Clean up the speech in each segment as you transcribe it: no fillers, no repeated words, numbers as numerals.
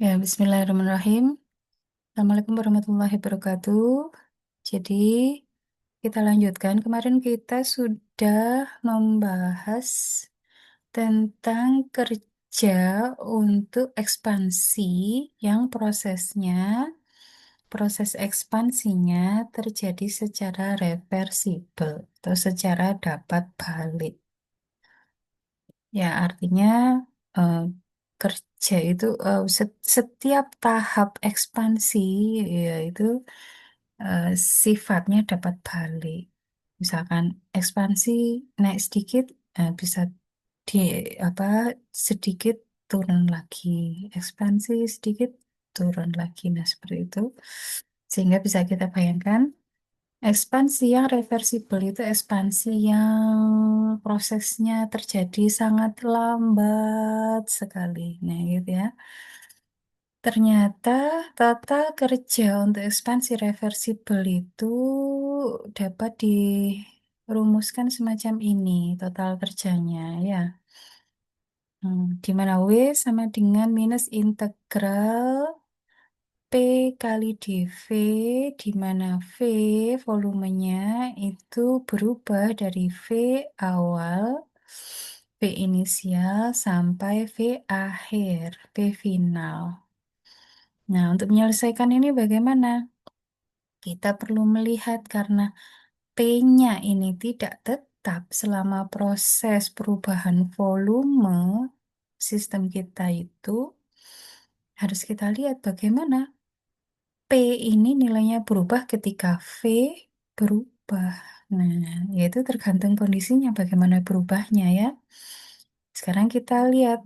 Ya, Bismillahirrahmanirrahim. Assalamualaikum warahmatullahi wabarakatuh. Jadi, kita lanjutkan. Kemarin kita sudah membahas tentang kerja untuk ekspansi yang proses ekspansinya terjadi secara reversibel atau secara dapat balik. Ya, artinya eh, kerja itu setiap tahap ekspansi yaitu eh, sifatnya dapat balik. Misalkan ekspansi naik sedikit bisa di apa sedikit turun lagi, ekspansi sedikit turun lagi. Nah, seperti itu. Sehingga bisa kita bayangkan ekspansi yang reversibel itu ekspansi yang prosesnya terjadi sangat lambat sekali. Nah, gitu ya. Ternyata tata kerja untuk ekspansi reversibel itu dapat dirumuskan semacam ini total kerjanya ya. Di mana W sama dengan minus integral P kali dV, di mana V volumenya itu berubah dari V awal, V inisial, sampai V akhir, V final. Nah, untuk menyelesaikan ini bagaimana? Kita perlu melihat karena P-nya ini tidak tetap selama proses perubahan volume sistem kita itu, harus kita lihat bagaimana P ini nilainya berubah ketika V berubah. Nah, yaitu tergantung kondisinya bagaimana berubahnya ya. Sekarang kita lihat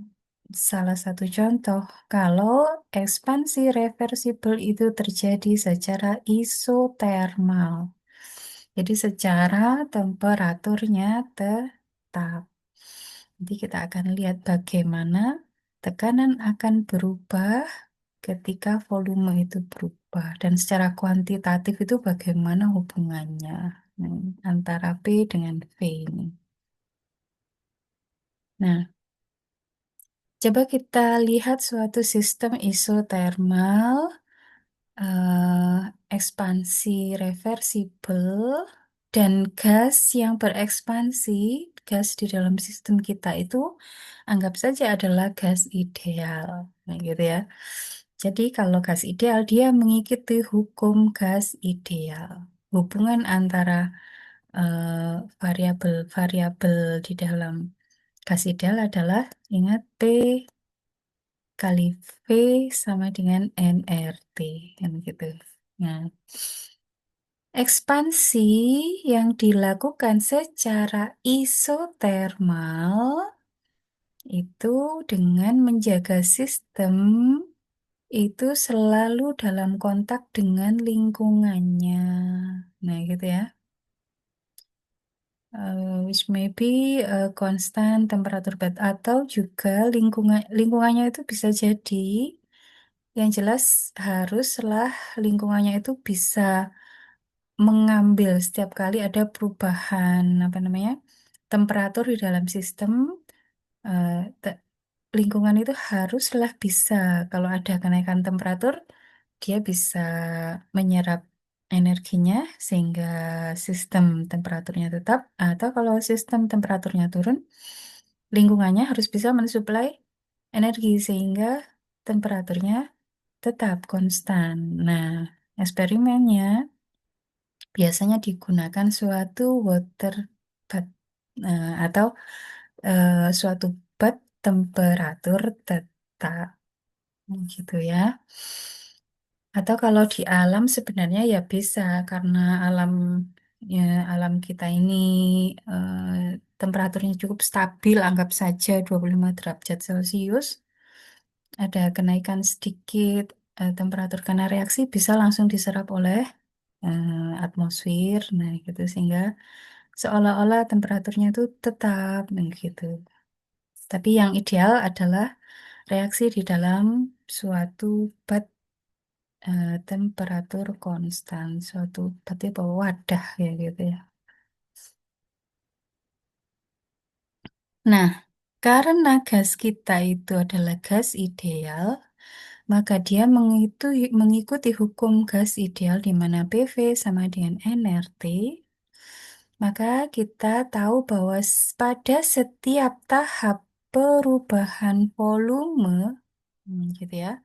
salah satu contoh. Kalau ekspansi reversibel itu terjadi secara isotermal. Jadi secara temperaturnya tetap. Nanti kita akan lihat bagaimana tekanan akan berubah ketika volume itu berubah dan secara kuantitatif itu bagaimana hubungannya antara P dengan V ini. Nah, coba kita lihat suatu sistem isotermal ekspansi reversibel dan gas yang berekspansi, gas di dalam sistem kita itu anggap saja adalah gas ideal. Nah, gitu ya. Jadi kalau gas ideal dia mengikuti hukum gas ideal. Hubungan antara variabel-variabel di dalam gas ideal adalah ingat P kali V sama dengan nRT kan gitu. Nah, ekspansi yang dilakukan secara isotermal itu dengan menjaga sistem itu selalu dalam kontak dengan lingkungannya. Nah, gitu ya. Which may be constant temperature bed atau juga lingkungannya itu bisa jadi yang jelas haruslah lingkungannya itu bisa mengambil setiap kali ada perubahan apa namanya temperatur di dalam sistem eh, te- lingkungan itu haruslah bisa kalau ada kenaikan temperatur dia bisa menyerap energinya sehingga sistem temperaturnya tetap atau kalau sistem temperaturnya turun lingkungannya harus bisa mensuplai energi sehingga temperaturnya tetap konstan. Nah, eksperimennya biasanya digunakan suatu water bath atau suatu bath temperatur tetap gitu ya. Atau kalau di alam sebenarnya ya bisa karena alam ya, alam kita ini eh, temperaturnya cukup stabil, anggap saja 25 derajat Celcius. Ada kenaikan sedikit temperatur karena reaksi bisa langsung diserap oleh atmosfer, nah gitu sehingga seolah-olah temperaturnya itu tetap, nah, gitu. Tapi yang ideal adalah reaksi di dalam suatu bad temperatur konstan, suatu berarti apa wadah ya gitu ya. Nah, karena gas kita itu adalah gas ideal, maka dia mengikuti hukum gas ideal di mana PV sama dengan nRT. Maka kita tahu bahwa pada setiap tahap perubahan volume, gitu ya,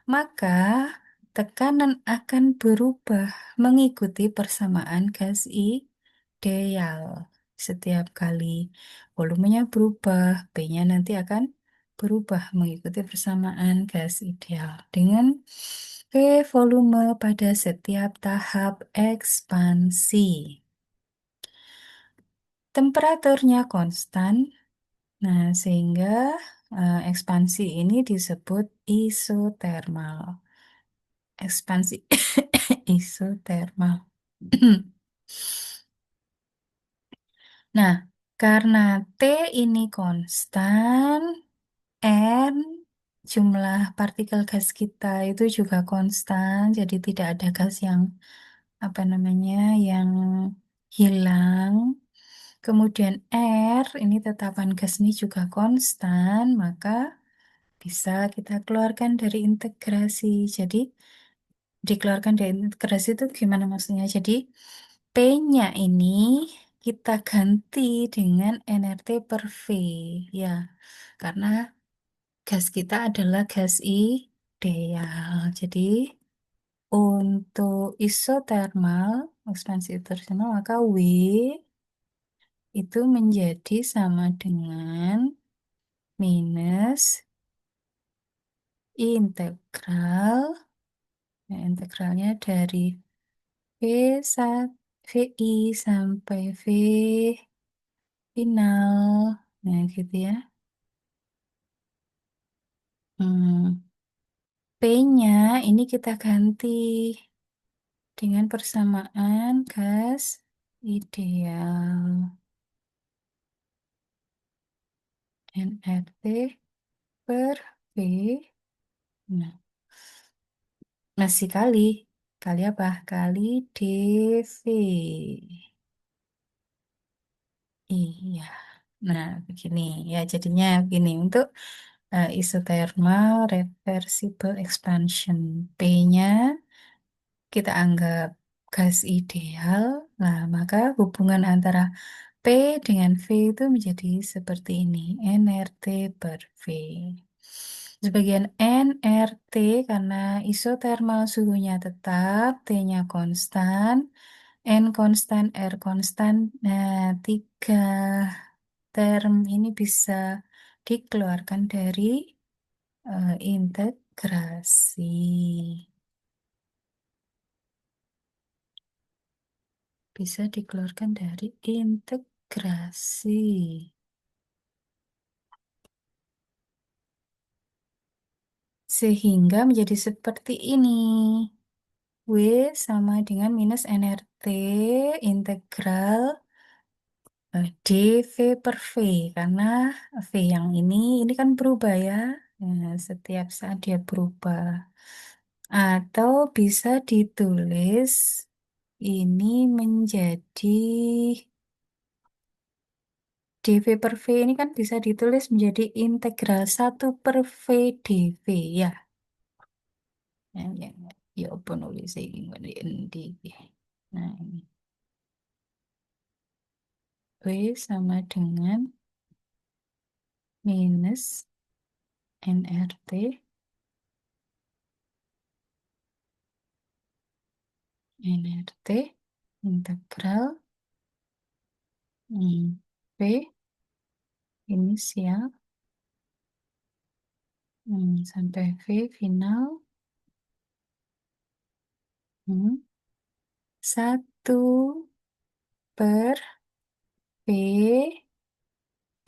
maka tekanan akan berubah mengikuti persamaan gas ideal. Setiap kali volumenya berubah, P-nya nanti akan berubah mengikuti persamaan gas ideal dengan V volume pada setiap tahap ekspansi. Temperaturnya konstan, nah sehingga ekspansi ini disebut isotermal. Ekspansi isotermal. Nah, karena T ini konstan, N jumlah partikel gas kita itu juga konstan, jadi tidak ada gas yang apa namanya yang hilang. Kemudian R ini tetapan gas ini juga konstan, maka bisa kita keluarkan dari integrasi. Jadi dikeluarkan dari integrasi itu gimana maksudnya? Jadi P-nya ini kita ganti dengan nRT per V. Ya, karena gas kita adalah gas ideal. Jadi untuk isotermal, ekspansi isotermal, maka W itu menjadi sama dengan minus integral, ya, integralnya dari V1, VI sampai V final. Nah, gitu ya. Hmm. P-nya ini kita ganti dengan persamaan gas ideal. nRT per V. Nah, masih kali. Kali apa? Kali dV. Iya. Nah, begini. Ya, jadinya begini. Untuk isothermal reversible expansion. P-nya kita anggap gas ideal. Nah, maka hubungan antara P dengan V itu menjadi seperti ini. nRT per V. Sebagian nRT karena isotermal suhunya tetap, T-nya konstan, N konstan, R konstan. Nah, tiga term ini bisa dikeluarkan dari integrasi. Bisa dikeluarkan dari integrasi. Sehingga menjadi seperti ini. W sama dengan minus nRT integral dV per V. Karena V yang ini kan berubah ya. Nah, setiap saat dia berubah. Atau bisa ditulis ini menjadi dV per V ini kan bisa ditulis menjadi integral 1/V dV ya. Ya, ya apa nulis ini di. Nah, ini W sama dengan minus nRT nRT integral V inisial sampai V final hmm, 1/V dV.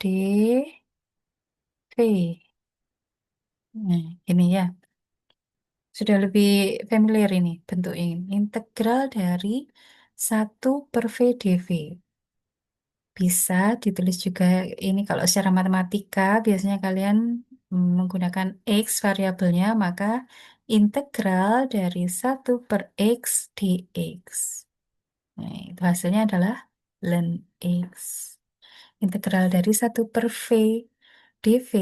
Nah, ini ya. Sudah lebih familiar ini bentuk ini. Integral dari 1/V dV. Bisa ditulis juga ini kalau secara matematika biasanya kalian menggunakan X variabelnya, maka integral dari 1/X dx. Nah, itu hasilnya adalah ln X. Integral dari 1/V dV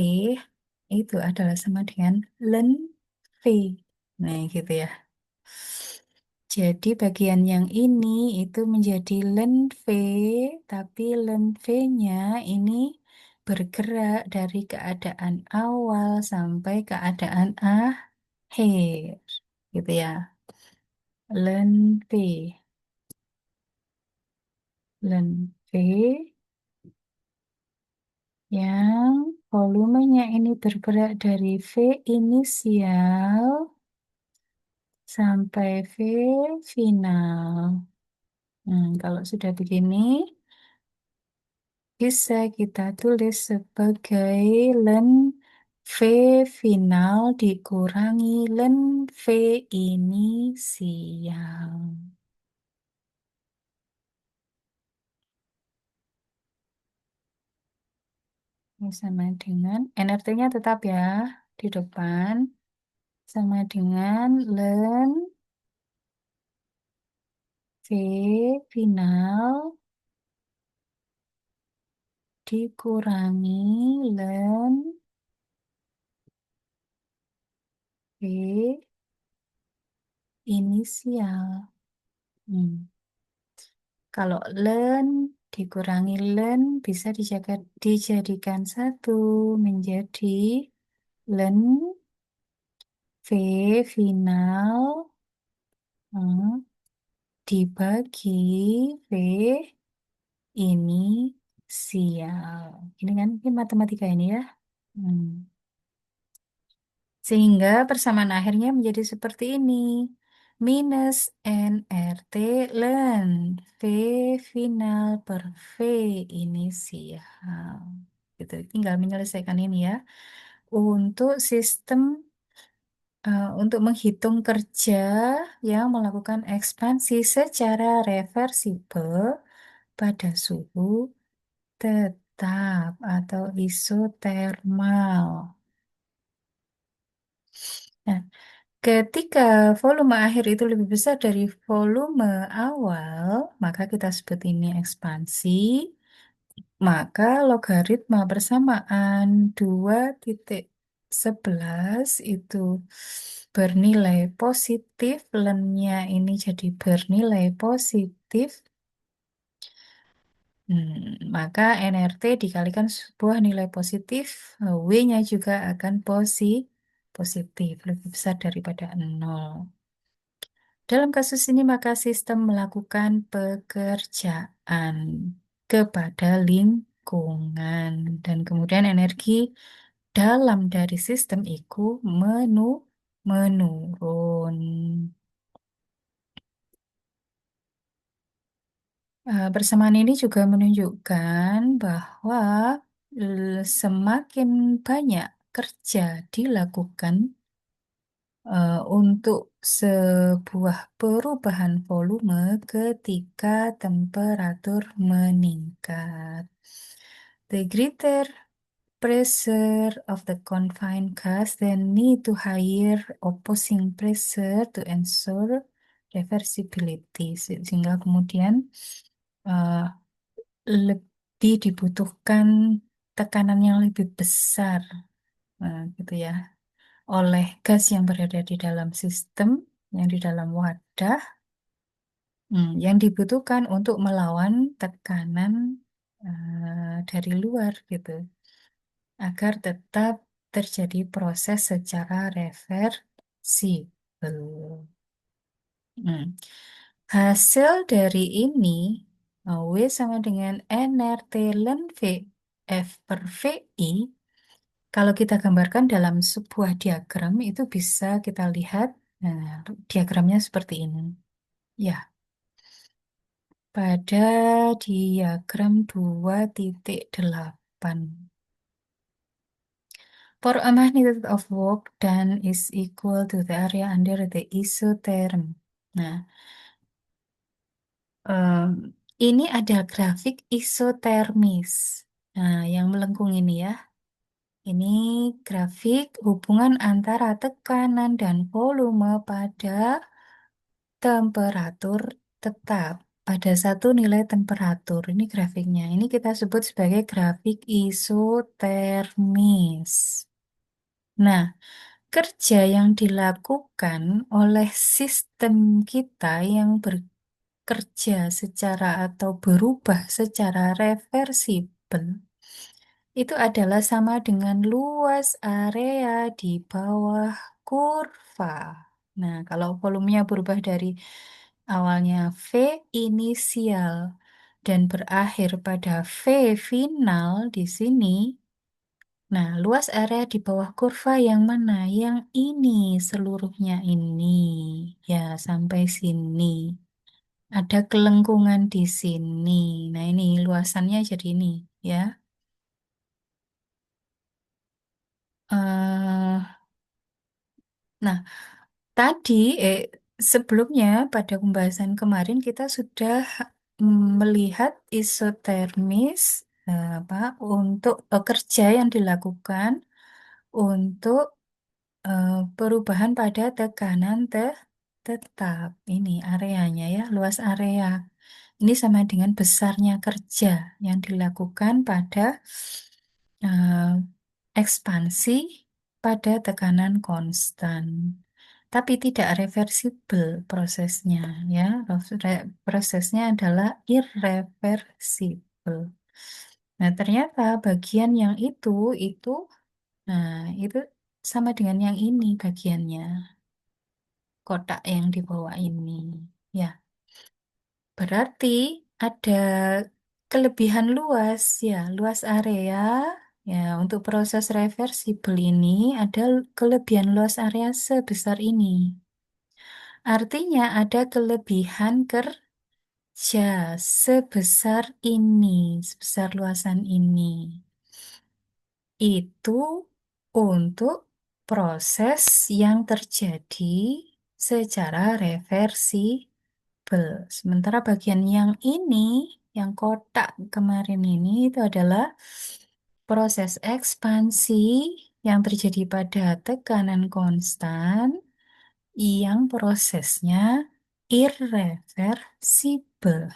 itu adalah sama dengan ln Nah, gitu ya. Jadi bagian yang ini itu menjadi len V, tapi len V-nya ini bergerak dari keadaan awal sampai keadaan akhir, gitu ya. Len V, len V yang volumenya ini bergerak dari V inisial sampai V final. Kalau sudah begini, bisa kita tulis sebagai len V final dikurangi len V inisial. Ini sama dengan NRT-nya tetap ya di depan. Sama dengan len V final dikurangi len V inisial. Hmm. Kalau len dikurangi len bisa dijadikan satu menjadi len V final dibagi V inisial. Ini kan ini matematika ini ya. Hmm. Sehingga persamaan akhirnya menjadi seperti ini. Minus NRT len V final per V inisial. Gitu. Tinggal menyelesaikan ini ya. Untuk sistem untuk menghitung kerja yang melakukan ekspansi secara reversibel pada suhu tetap atau isotermal. Nah, ketika volume akhir itu lebih besar dari volume awal, maka kita sebut ini ekspansi. Maka logaritma persamaan 2,11 itu bernilai positif, lennya ini jadi bernilai positif. Maka NRT dikalikan sebuah nilai positif, W-nya juga akan positif, lebih besar daripada 0. Dalam kasus ini, maka sistem melakukan pekerjaan kepada lingkungan, dan kemudian energi dalam dari sistem itu menurun. Persamaan ini juga menunjukkan bahwa semakin banyak kerja dilakukan untuk sebuah perubahan volume ketika temperatur meningkat. The greater pressure of the confined gas then need to higher opposing pressure to ensure reversibility. Sehingga kemudian eh, lebih dibutuhkan tekanan yang lebih besar, gitu ya, oleh gas yang berada di dalam sistem, yang di dalam wadah, yang dibutuhkan untuk melawan tekanan dari luar, gitu, agar tetap terjadi proses secara reversibel. Hmm. Hasil dari ini, W sama dengan NRT ln V F per VI. Kalau kita gambarkan dalam sebuah diagram, itu bisa kita lihat, diagramnya seperti ini. Ya, pada diagram 2,8. For a magnitude of work done is equal to the area under the isotherm. Nah, em, ini ada grafik isotermis. Nah, yang melengkung ini ya. Ini grafik hubungan antara tekanan dan volume pada temperatur tetap. Pada satu nilai temperatur. Ini grafiknya. Ini kita sebut sebagai grafik isotermis. Nah, kerja yang dilakukan oleh sistem kita yang bekerja secara atau berubah secara reversibel itu adalah sama dengan luas area di bawah kurva. Nah, kalau volumenya berubah dari awalnya V inisial dan berakhir pada V final di sini, nah, luas area di bawah kurva yang mana? Yang ini, seluruhnya ini. Ya, sampai sini. Ada kelengkungan di sini. Nah, ini luasannya jadi ini, ya. eh nah, tadi, sebelumnya pada pembahasan kemarin kita sudah melihat isotermis, apa, untuk kerja yang dilakukan untuk perubahan pada tekanan tetap. Ini areanya ya, luas area. Ini sama dengan besarnya kerja yang dilakukan pada eh, ekspansi pada tekanan konstan. Tapi tidak reversibel prosesnya ya. Prosesnya adalah irreversibel. Nah, ternyata bagian yang itu nah, itu sama dengan yang ini bagiannya, kotak yang di bawah ini. Ya, berarti ada kelebihan luas ya, luas area ya untuk proses reversibel ini ada kelebihan luas area sebesar ini. Artinya ada kelebihan kerja sebesar ini, sebesar luasan ini. Itu untuk proses yang terjadi secara reversibel. Sementara bagian yang ini, yang kotak kemarin ini, itu adalah proses ekspansi yang terjadi pada tekanan konstan yang prosesnya irreversibel.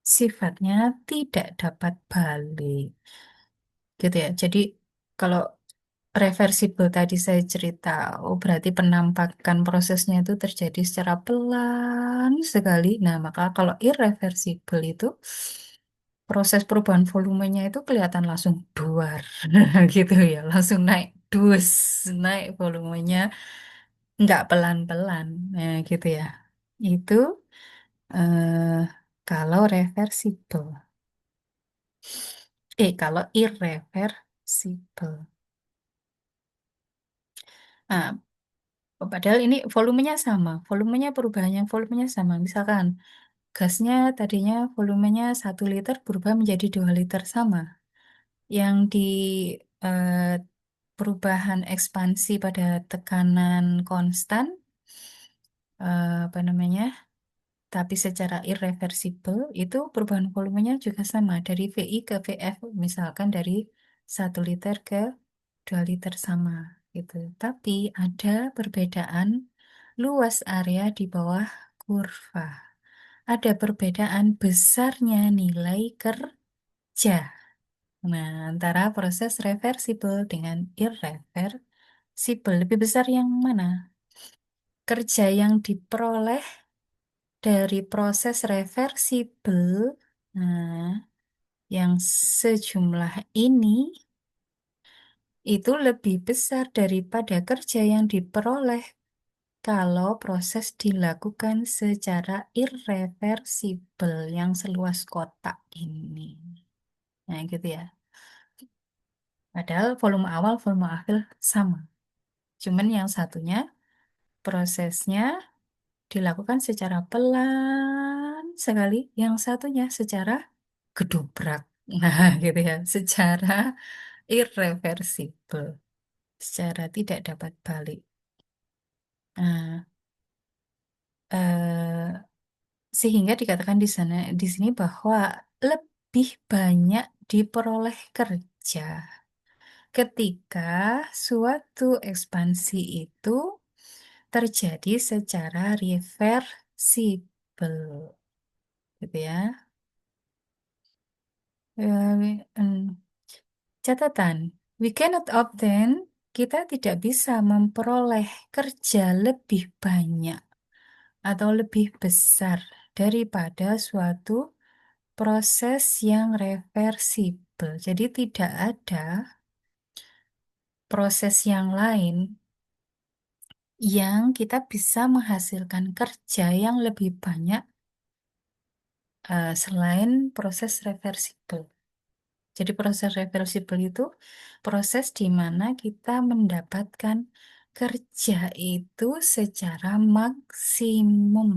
Sifatnya tidak dapat balik. Gitu ya. Jadi kalau reversibel tadi saya cerita, oh berarti penampakan prosesnya itu terjadi secara pelan sekali. Nah, maka kalau irreversibel itu proses perubahan volumenya itu kelihatan langsung duar gitu ya, langsung naik dus, naik volumenya nggak pelan-pelan, nah gitu ya. Itu eh, kalau reversibel. Kalau irreversibel. Nah, padahal ini volumenya sama, volumenya perubahannya volumenya sama. Misalkan gasnya tadinya volumenya 1 liter berubah menjadi 2 liter sama. Yang di eh, perubahan ekspansi pada tekanan konstan, apa namanya, tapi secara irreversibel itu perubahan volumenya juga sama dari VI ke VF, misalkan dari 1 liter ke 2 liter sama gitu. Tapi ada perbedaan luas area di bawah kurva. Ada perbedaan besarnya nilai kerja. Nah, antara proses reversibel dengan irreversibel, lebih besar yang mana? Kerja yang diperoleh dari proses reversibel, nah, yang sejumlah ini itu lebih besar daripada kerja yang diperoleh kalau proses dilakukan secara irreversibel yang seluas kotak ini. Nah, gitu ya. Padahal volume awal, volume akhir sama. Cuman yang satunya prosesnya dilakukan secara pelan sekali, yang satunya secara gedubrak. Nah, gitu ya, secara irreversibel, secara tidak dapat balik. Nah, sehingga dikatakan di sana, di sini bahwa lebih banyak diperoleh kerja ketika suatu ekspansi itu terjadi secara reversibel, gitu ya. Eh, em, Catatan, we cannot obtain. kita tidak bisa memperoleh kerja lebih banyak atau lebih besar daripada suatu proses yang reversibel. Jadi tidak ada proses yang lain yang kita bisa menghasilkan kerja yang lebih banyak selain proses reversibel. Jadi proses reversibel itu proses di mana kita mendapatkan kerja itu secara maksimum.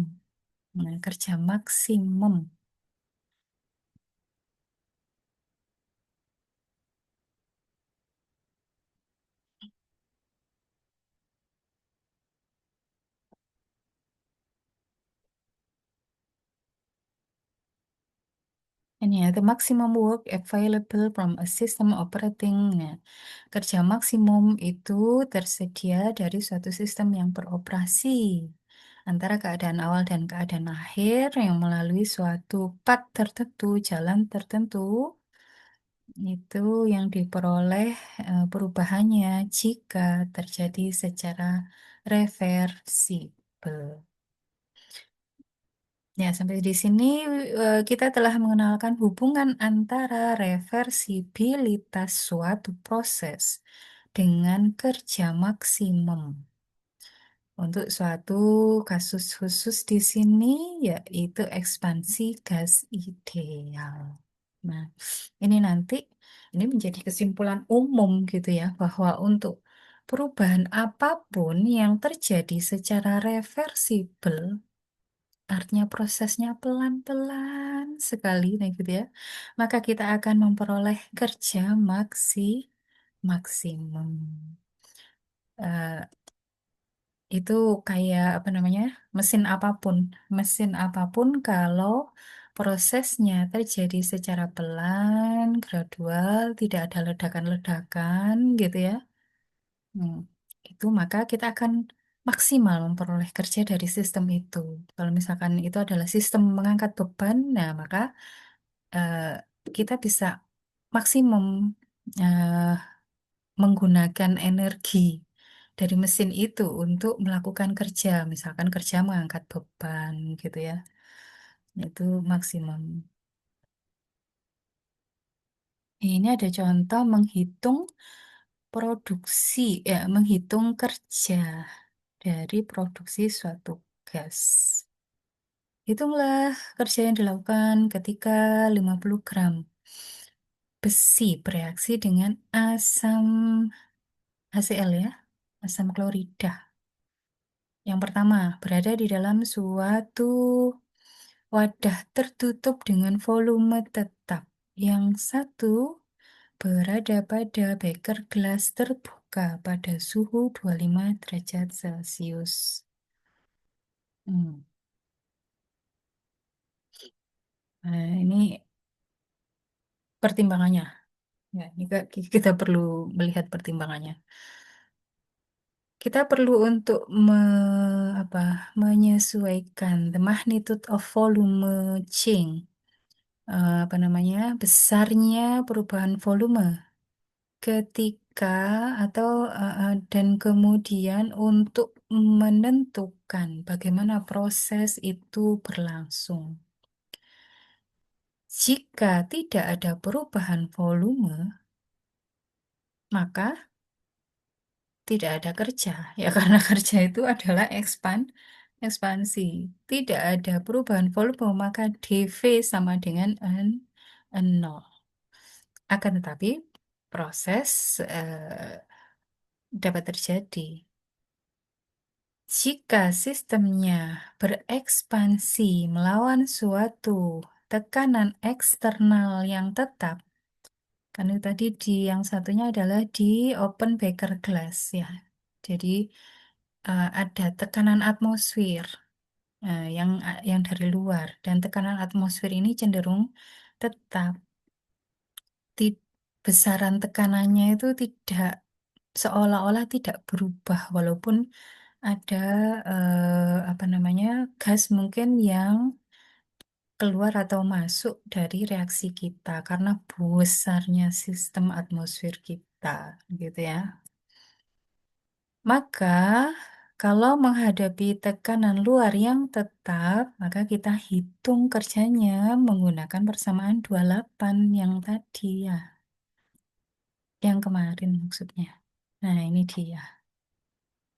Nah, kerja maksimum. Ini ya, the maximum work available from a system operating. Nah, kerja maksimum itu tersedia dari suatu sistem yang beroperasi antara keadaan awal dan keadaan akhir yang melalui suatu path tertentu, jalan tertentu, itu yang diperoleh perubahannya jika terjadi secara reversibel. Ya, sampai di sini kita telah mengenalkan hubungan antara reversibilitas suatu proses dengan kerja maksimum. Untuk suatu kasus khusus di sini yaitu ekspansi gas ideal. Nah, ini nanti ini menjadi kesimpulan umum gitu ya bahwa untuk perubahan apapun yang terjadi secara reversibel, artinya prosesnya pelan-pelan sekali, nah gitu ya, maka kita akan memperoleh kerja maksimum. Eh, itu kayak apa namanya, mesin apapun kalau prosesnya terjadi secara pelan, gradual, tidak ada ledakan-ledakan gitu ya. Hmm, itu maka kita akan maksimal memperoleh kerja dari sistem itu. Kalau misalkan itu adalah sistem mengangkat beban, nah maka eh, kita bisa maksimum eh, menggunakan energi dari mesin itu untuk melakukan kerja, misalkan kerja mengangkat beban gitu ya. Itu maksimum. Ini ada contoh menghitung produksi, menghitung kerja dari produksi suatu gas. Hitunglah kerja yang dilakukan ketika 50 gram besi bereaksi dengan asam HCl ya, asam klorida. Yang pertama, berada di dalam suatu wadah tertutup dengan volume tetap. Yang satu berada pada beker gelas terbuka pada suhu 25 derajat Celcius. Hmm. Nah, ini pertimbangannya. Ya, ini kita perlu melihat pertimbangannya. Kita perlu untuk apa, menyesuaikan the magnitude of volume change, apa namanya, besarnya perubahan volume ketika atau dan kemudian untuk menentukan bagaimana proses itu berlangsung. Jika tidak ada perubahan volume, maka tidak ada kerja. Ya karena kerja itu adalah ekspansi. Tidak ada perubahan volume, maka dV sama dengan nol. Akan tetapi proses dapat terjadi. Jika sistemnya berekspansi melawan suatu tekanan eksternal yang tetap, kan itu tadi di yang satunya adalah di open beaker glass ya. Jadi ada tekanan atmosfer yang dari luar dan tekanan atmosfer ini cenderung tetap. Ti- Besaran tekanannya itu tidak seolah-olah tidak berubah walaupun ada apa namanya, gas mungkin yang keluar atau masuk dari reaksi kita karena besarnya sistem atmosfer kita gitu ya. Maka, kalau menghadapi tekanan luar yang tetap, maka kita hitung kerjanya menggunakan persamaan 28 yang tadi ya, yang kemarin maksudnya. Nah, ini dia.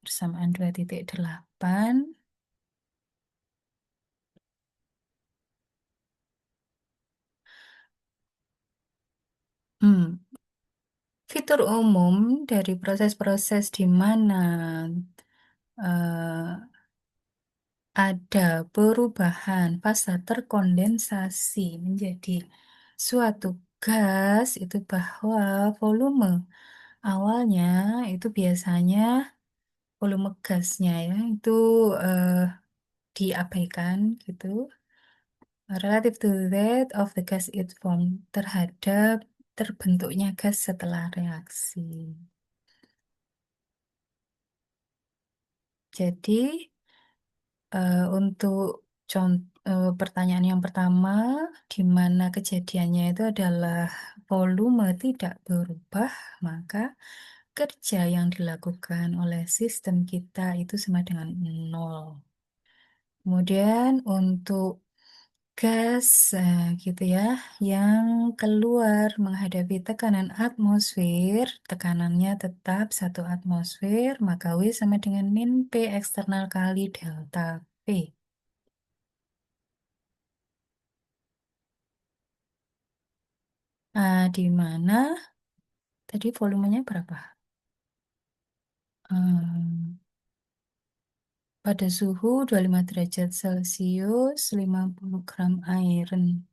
Persamaan 2,8. Hmm, fitur umum dari proses-proses di mana eh, ada perubahan fasa terkondensasi menjadi suatu gas itu bahwa volume awalnya itu biasanya volume gasnya ya itu eh, diabaikan gitu relative to that of the gas it formed terhadap terbentuknya gas setelah reaksi. Jadi untuk pertanyaan yang pertama, di mana kejadiannya itu adalah volume tidak berubah, maka kerja yang dilakukan oleh sistem kita itu sama dengan nol. Kemudian untuk gas gitu ya, yang keluar menghadapi tekanan atmosfer, tekanannya tetap 1 atmosfer, maka W sama dengan min P eksternal kali delta P. Di mana tadi volumenya berapa? Hmm, pada suhu 25 derajat Celcius, 50 gram iron.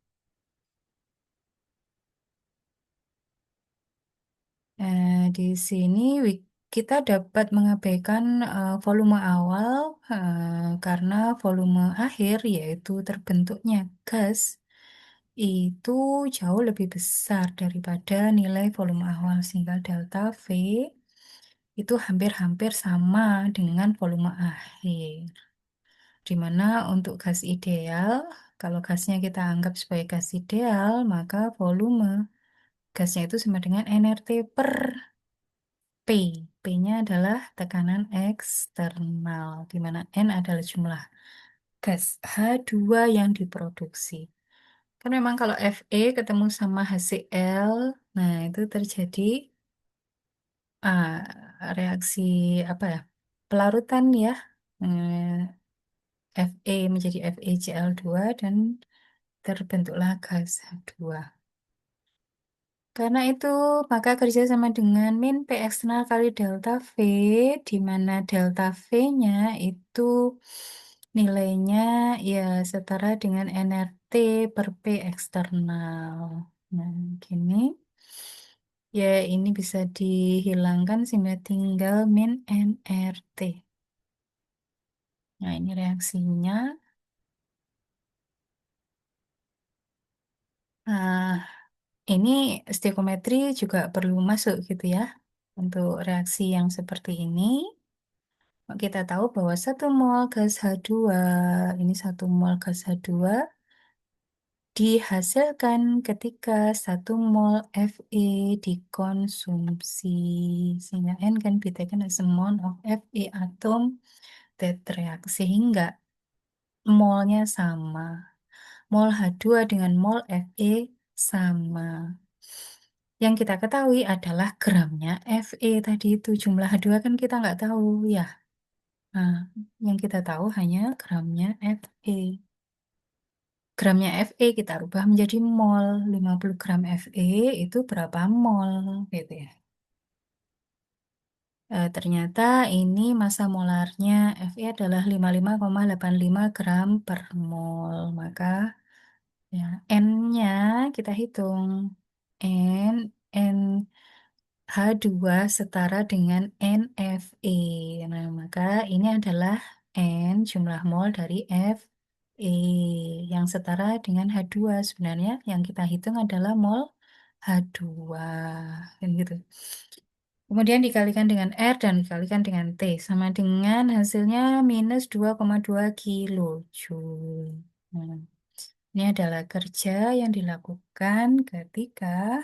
Di sini kita dapat mengabaikan volume awal karena volume akhir yaitu terbentuknya gas itu jauh lebih besar daripada nilai volume awal sehingga delta V itu hampir-hampir sama dengan volume akhir. Di mana untuk gas ideal, kalau gasnya kita anggap sebagai gas ideal, maka volume gasnya itu sama dengan nRT per P. P-nya adalah tekanan eksternal, di mana N adalah jumlah gas H2 yang diproduksi. Kan memang kalau Fe ketemu sama HCl, nah itu terjadi reaksi apa ya? Pelarutan ya. Fe menjadi FeCl2 dan terbentuklah gas H2. Karena itu, maka kerja sama dengan min P eksternal kali delta V, di mana delta V-nya itu nilainya ya setara dengan nRT per P eksternal. Nah, gini. Ya, ini bisa dihilangkan sehingga tinggal min nRT. Nah, ini reaksinya. Nah, ini stereometri juga perlu masuk gitu ya. Untuk reaksi yang seperti ini, kita tahu bahwa 1 mol gas H2, ini 1 mol gas H2 dihasilkan ketika 1 mol Fe dikonsumsi. Sehingga N can be taken as a mole of Fe atom that react. Sehingga molnya sama. Mol H2 dengan mol Fe sama. Yang kita ketahui adalah gramnya Fe tadi itu. Jumlah H2 kan kita nggak tahu ya. Nah, yang kita tahu hanya gramnya Fe. Gramnya Fe kita rubah menjadi mol. 50 gram Fe itu berapa mol gitu ya. Ternyata ini massa molarnya Fe adalah 55,85 gram per mol. Maka ya, N-nya kita hitung. N, N H2 setara dengan NFe. Nah, maka ini adalah N jumlah mol dari Fe yang setara dengan H2. Sebenarnya yang kita hitung adalah mol H2. Kan gitu. Kemudian dikalikan dengan R dan dikalikan dengan T. Sama dengan hasilnya minus 2,2 kilojoule. Nah, ini adalah kerja yang dilakukan ketika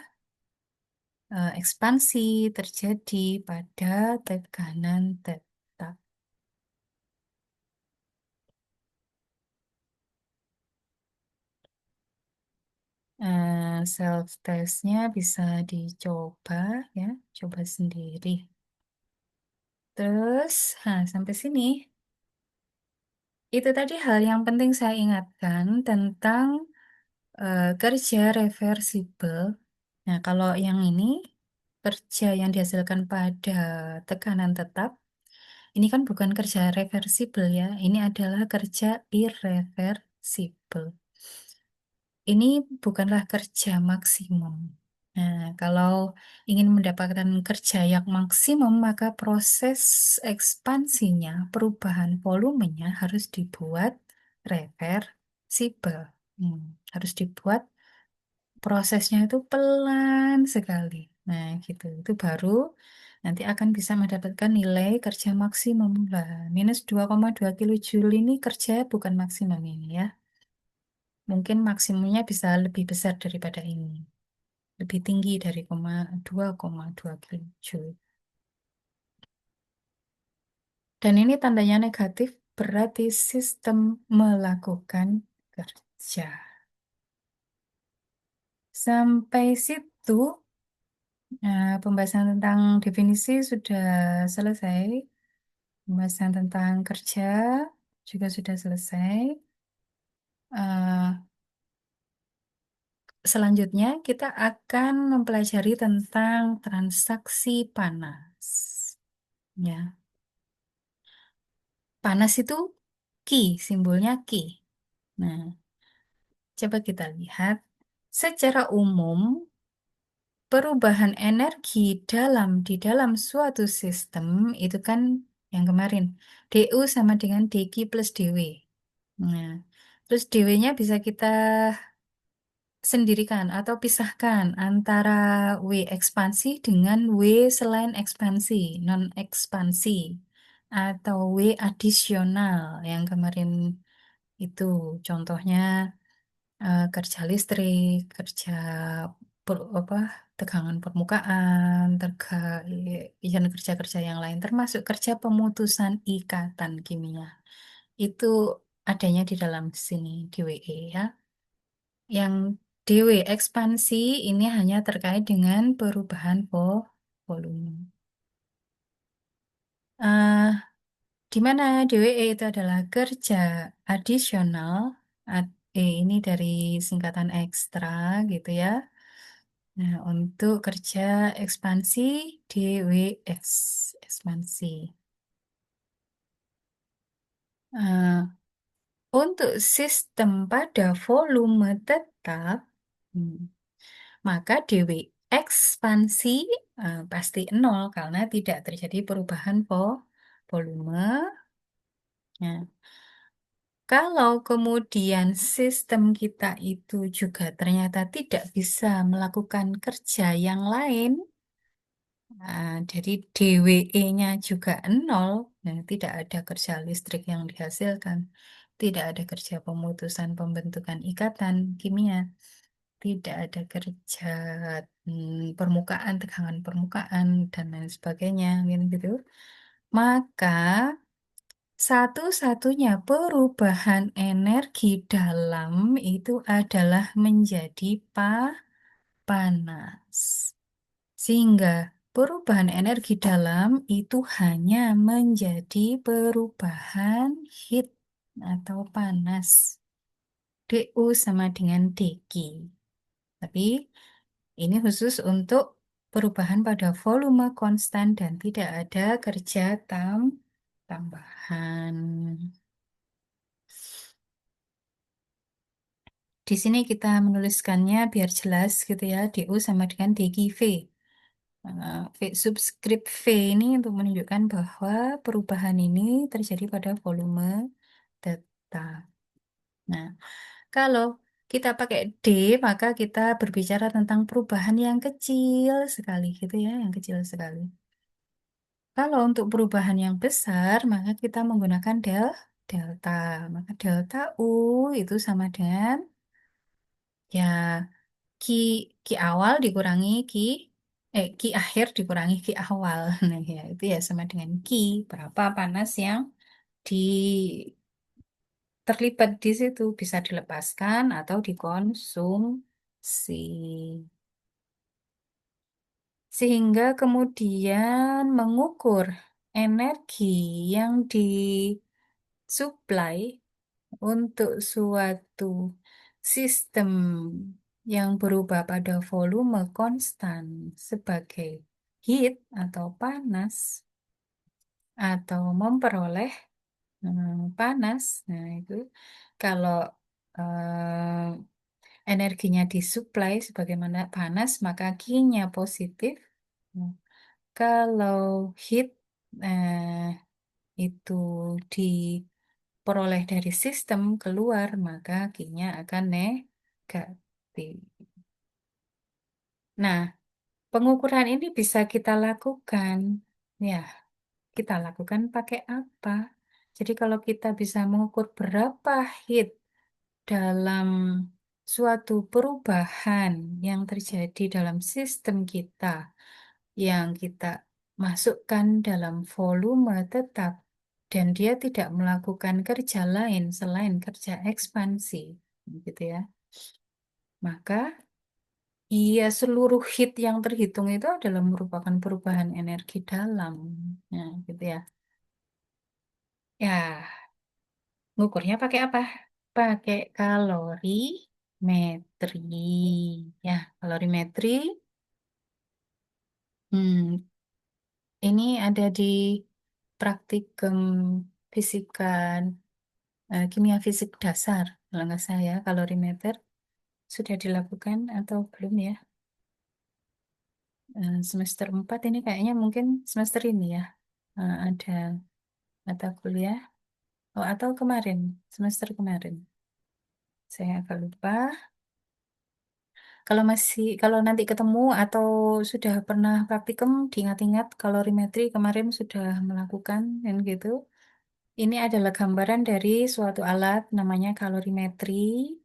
ekspansi terjadi pada tekanan tetap. Self testnya bisa dicoba ya, coba sendiri. Terus, nah, sampai sini. Itu tadi hal yang penting saya ingatkan tentang kerja reversibel. Nah, kalau yang ini kerja yang dihasilkan pada tekanan tetap, ini kan bukan kerja reversibel ya, ini adalah kerja irreversibel. Ini bukanlah kerja maksimum. Nah, kalau ingin mendapatkan kerja yang maksimum, maka proses ekspansinya, perubahan volumenya harus dibuat reversibel. Hmm, harus dibuat prosesnya itu pelan sekali. Nah, gitu. Itu baru nanti akan bisa mendapatkan nilai kerja maksimum. Lah, minus 2,2 kilojoule ini kerja bukan maksimum ini ya. Mungkin maksimumnya bisa lebih besar daripada ini. Lebih tinggi dari 2,2 kilojoule. Dan ini tandanya negatif, berarti sistem melakukan kerja. Sampai situ, pembahasan tentang definisi sudah selesai. Pembahasan tentang kerja juga sudah selesai. Eh, Selanjutnya, kita akan mempelajari tentang transaksi panas. Ya, panas itu Ki, simbolnya Ki. Nah, coba kita lihat. Secara umum, perubahan energi di dalam suatu sistem itu kan yang kemarin DU sama dengan DQ plus DW. Nah, terus DW-nya bisa kita sendirikan atau pisahkan antara W ekspansi dengan W selain ekspansi, non ekspansi, atau W adisional yang kemarin itu contohnya kerja listrik, kerja apa tegangan permukaan, dan kerja-kerja yang lain termasuk kerja pemutusan ikatan kimia. Itu adanya di dalam sini di WE ya. Yang DW ekspansi ini hanya terkait dengan perubahan volume. Eh, di mana DWE itu adalah kerja adisional, ini dari singkatan ekstra gitu ya. Nah, untuk kerja ekspansi DWX, ekspansi. Eh, untuk sistem pada volume tetap, hmm, maka DW ekspansi pasti nol karena tidak terjadi perubahan volume. Nah, kalau kemudian sistem kita itu juga ternyata tidak bisa melakukan kerja yang lain, jadi DWE-nya juga nol, nah, tidak ada kerja listrik yang dihasilkan, tidak ada kerja pemutusan pembentukan ikatan kimia, tidak ada kerja permukaan, tegangan permukaan, dan lain sebagainya, gitu. Maka satu-satunya perubahan energi dalam itu adalah menjadi panas. Sehingga perubahan energi dalam itu hanya menjadi perubahan heat atau panas. DU sama dengan DQ. Tapi ini khusus untuk perubahan pada volume konstan dan tidak ada kerja tambahan. Di sini kita menuliskannya biar jelas gitu ya, DU sama dengan DQ V. V subskrip V ini untuk menunjukkan bahwa perubahan ini terjadi pada volume tetap. Nah, kalau kita pakai D, maka kita berbicara tentang perubahan yang kecil sekali gitu ya, yang kecil sekali. Kalau untuk perubahan yang besar, maka kita menggunakan delta. Maka delta U itu sama dengan ya Ki, ki awal dikurangi Q akhir dikurangi Q awal. Nah, ya, itu ya sama dengan Q, berapa panas yang di terlibat di situ bisa dilepaskan atau dikonsumsi. Sehingga kemudian mengukur energi yang disuplai untuk suatu sistem yang berubah pada volume konstan sebagai heat atau panas atau memperoleh panas. Nah, itu kalau energinya disuplai sebagaimana panas, maka Q-nya positif. Nah, kalau heat itu diperoleh dari sistem keluar, maka Q-nya akan negatif. Nah, pengukuran ini bisa kita lakukan. Ya, kita lakukan pakai apa? Jadi kalau kita bisa mengukur berapa heat dalam suatu perubahan yang terjadi dalam sistem kita, yang kita masukkan dalam volume tetap, dan dia tidak melakukan kerja lain selain kerja ekspansi, gitu ya. Maka iya, seluruh hit yang terhitung itu adalah merupakan perubahan energi dalam. Nah, gitu ya. Ya, ngukurnya pakai apa? Pakai kalorimetri. Ya, kalorimetri. Ini ada di praktikum fisika, kimia fisik dasar. Kalau nggak saya, kalorimeter sudah dilakukan atau belum ya? Semester 4 ini kayaknya mungkin semester ini ya. Ada mata kuliah. Oh, atau kemarin, semester kemarin. Saya agak lupa. Kalau nanti ketemu atau sudah pernah praktikum, diingat-ingat kalorimetri kemarin sudah melakukan dan gitu. Ini adalah gambaran dari suatu alat namanya kalorimetri.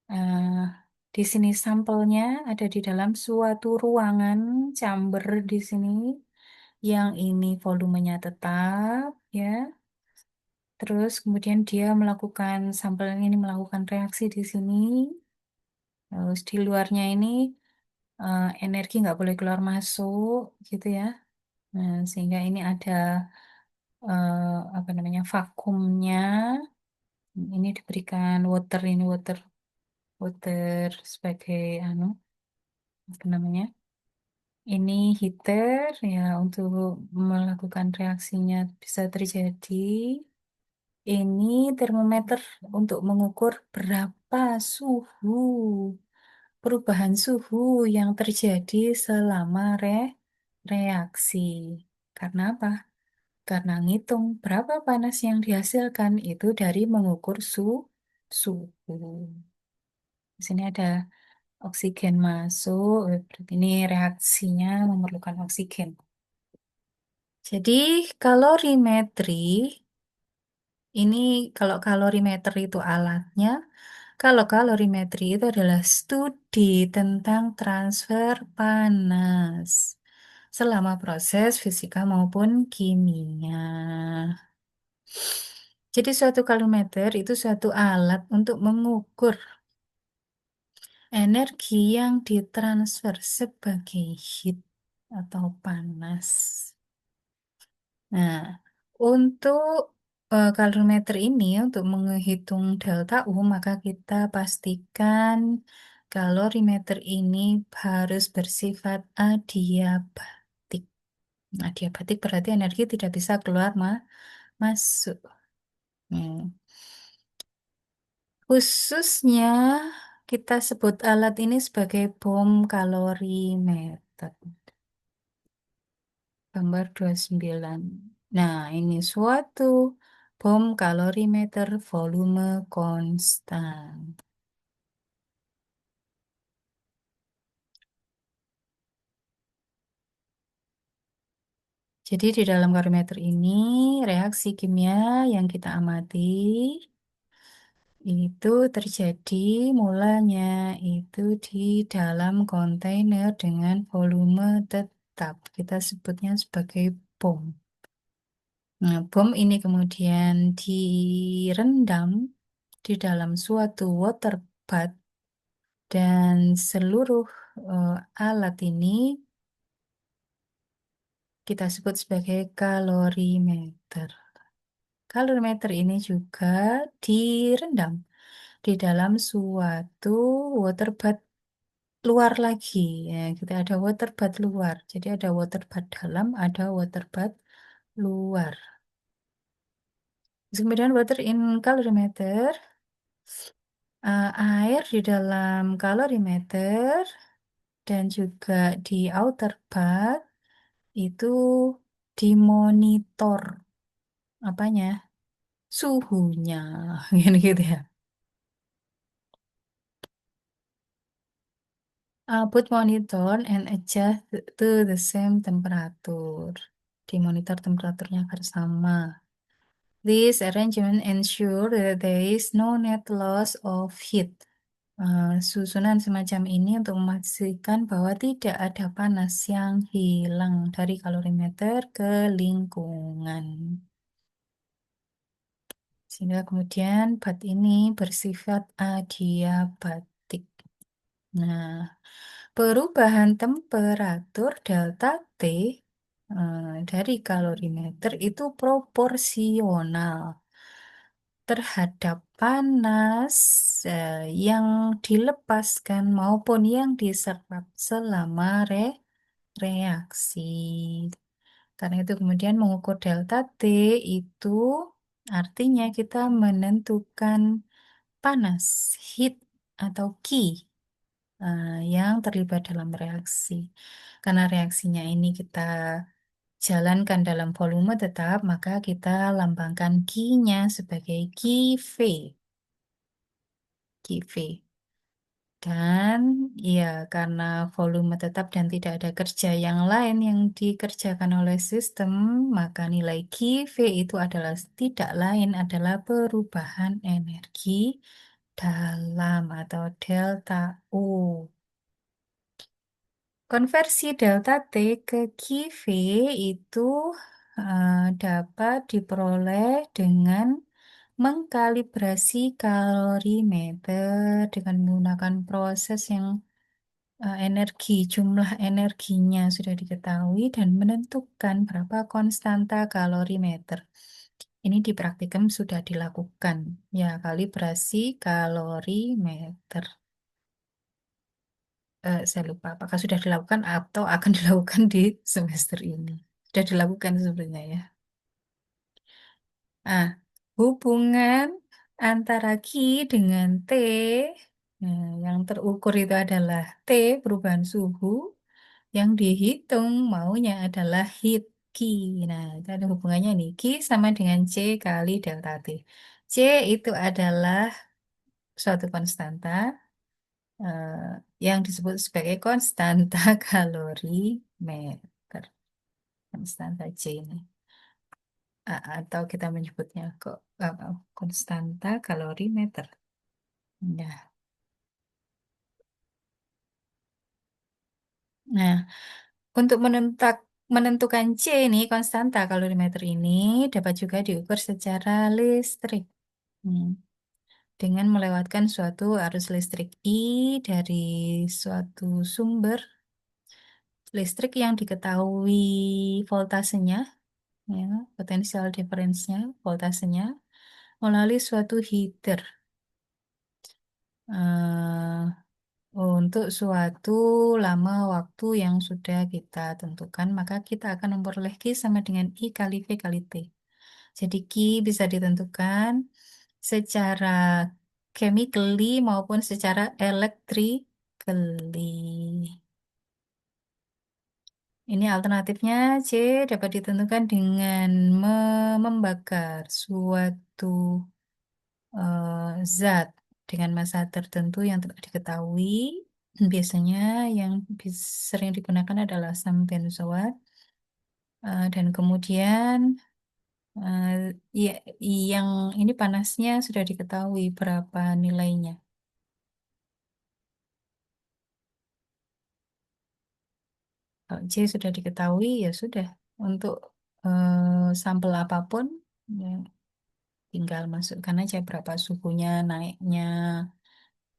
Eh, di sini sampelnya ada di dalam suatu ruangan chamber di sini. Yang ini volumenya tetap, ya. Terus kemudian dia melakukan sampel ini melakukan reaksi di sini. Terus di luarnya ini energi nggak boleh keluar masuk, gitu ya. Nah, sehingga ini ada apa namanya vakumnya. Ini diberikan water ini water sebagai anu apa namanya? Ini heater ya untuk melakukan reaksinya bisa terjadi. Ini termometer untuk mengukur berapa suhu, perubahan suhu yang terjadi selama reaksi. Karena apa? Karena ngitung berapa panas yang dihasilkan itu dari mengukur suhu. Di sini ada oksigen masuk, berarti ini reaksinya memerlukan oksigen. Jadi kalorimetri ini kalau kalorimeter itu alatnya, kalau kalorimetri itu adalah studi tentang transfer panas selama proses fisika maupun kimia. Jadi suatu kalorimeter itu suatu alat untuk mengukur energi yang ditransfer sebagai heat atau panas. Nah, untuk kalorimeter ini untuk menghitung delta U, maka kita pastikan kalorimeter ini harus bersifat adiabatik. Adiabatik berarti energi tidak bisa keluar masuk. Hmm. Khususnya kita sebut alat ini sebagai bom kalorimeter. Gambar 29. Nah, ini suatu bom kalorimeter volume konstan. Jadi di dalam kalorimeter ini reaksi kimia yang kita amati Itu terjadi mulanya itu di dalam kontainer dengan volume tetap. Kita sebutnya sebagai bom. Nah, bom ini kemudian direndam di dalam suatu water bath dan seluruh alat ini kita sebut sebagai kalorimeter. Kalorimeter ini juga direndam di dalam suatu water bath luar lagi. Ya, kita ada water bath luar. Jadi ada water bath dalam, ada water bath luar. Kemudian water in calorimeter, air di dalam kalorimeter dan juga di outer bath itu dimonitor apanya? Suhunya. Gitu ya. Put monitor and adjust to the same temperature. Dimonitor temperaturnya harus sama. This arrangement ensure that there is no net loss of heat. Susunan semacam ini untuk memastikan bahwa tidak ada panas yang hilang dari kalorimeter ke lingkungan. Sehingga kemudian bat ini bersifat adiabatik. Nah, perubahan temperatur delta T dari kalorimeter itu proporsional terhadap panas yang dilepaskan maupun yang diserap selama reaksi. Karena itu kemudian mengukur delta T itu artinya kita menentukan panas, heat atau Q yang terlibat dalam reaksi. Karena reaksinya ini kita jalankan dalam volume tetap, maka kita lambangkan Q-nya sebagai QV. QV. Dan ya karena volume tetap dan tidak ada kerja yang lain yang dikerjakan oleh sistem, maka nilai QV itu adalah tidak lain adalah perubahan energi dalam atau delta U. Konversi delta T ke QV itu dapat diperoleh dengan mengkalibrasi kalorimeter dengan menggunakan proses yang jumlah energinya sudah diketahui dan menentukan berapa konstanta kalorimeter. Ini di praktikum sudah dilakukan, ya kalibrasi kalorimeter. Saya lupa apakah sudah dilakukan atau akan dilakukan di semester ini. Sudah dilakukan sebenarnya ya. Nah, hubungan antara Q dengan T, nah, yang terukur itu adalah T, perubahan suhu, yang dihitung maunya adalah heat Q. Nah, itu ada hubungannya nih. Q sama dengan C kali delta T. C itu adalah suatu konstanta eh, yang disebut sebagai konstanta kalorimeter. Konstanta C ini. Atau kita menyebutnya kok konstanta kalorimeter. Nah, nah, untuk menentukan C ini konstanta kalorimeter ini dapat juga diukur secara listrik. Hmm. Dengan melewatkan suatu arus listrik I dari suatu sumber listrik yang diketahui voltasenya, ya, potensial difference-nya, voltasenya, melalui suatu heater. Untuk suatu lama waktu yang sudah kita tentukan, maka kita akan memperoleh Q sama dengan I kali V kali T. Jadi Q bisa ditentukan secara chemically maupun secara electrically. Ini alternatifnya C dapat ditentukan dengan membakar suatu zat dengan massa tertentu yang tidak diketahui. Biasanya yang sering digunakan adalah asam benzoat. Dan kemudian Eh, ya, yang ini panasnya sudah diketahui berapa nilainya. Kalau C sudah diketahui, ya sudah. Untuk sampel apapun, ya, tinggal masukkan aja berapa suhunya, naiknya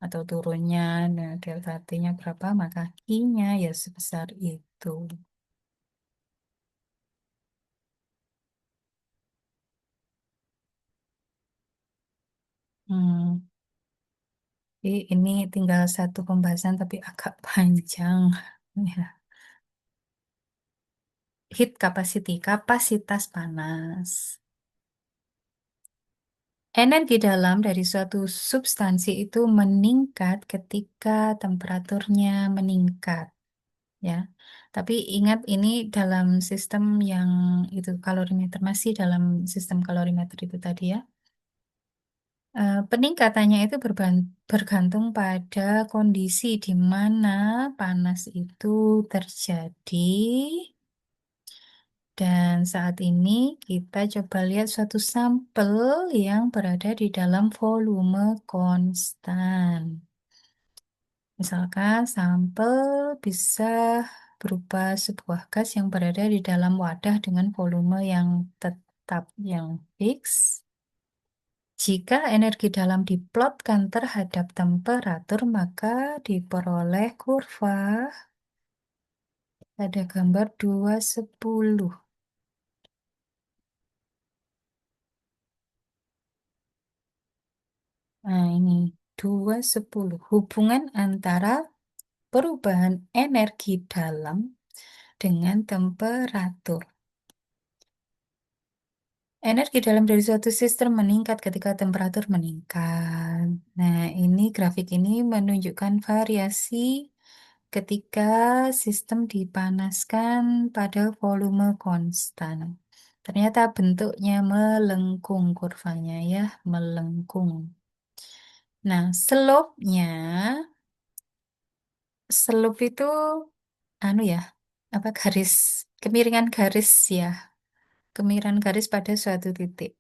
atau turunnya, nah, delta T-nya berapa, maka Q-nya ya sebesar itu. Hmm, jadi ini tinggal satu pembahasan tapi agak panjang. Ya. Heat capacity, kapasitas panas. Energi dalam dari suatu substansi itu meningkat ketika temperaturnya meningkat, ya. Tapi ingat ini dalam sistem yang itu kalorimeter, masih dalam sistem kalorimeter itu tadi ya. Peningkatannya itu bergantung pada kondisi di mana panas itu terjadi. Dan saat ini kita coba lihat suatu sampel yang berada di dalam volume konstan. Misalkan sampel bisa berupa sebuah gas yang berada di dalam wadah dengan volume yang tetap, yang fix. Jika energi dalam diplotkan terhadap temperatur, maka diperoleh kurva pada gambar 210. Nah, ini 210. Hubungan antara perubahan energi dalam dengan temperatur. Energi dalam dari suatu sistem meningkat ketika temperatur meningkat. Nah, ini grafik ini menunjukkan variasi ketika sistem dipanaskan pada volume konstan. Ternyata bentuknya melengkung kurvanya ya, melengkung. Nah, slope itu anu ya, apa garis, kemiringan garis ya, kemiringan garis pada suatu titik.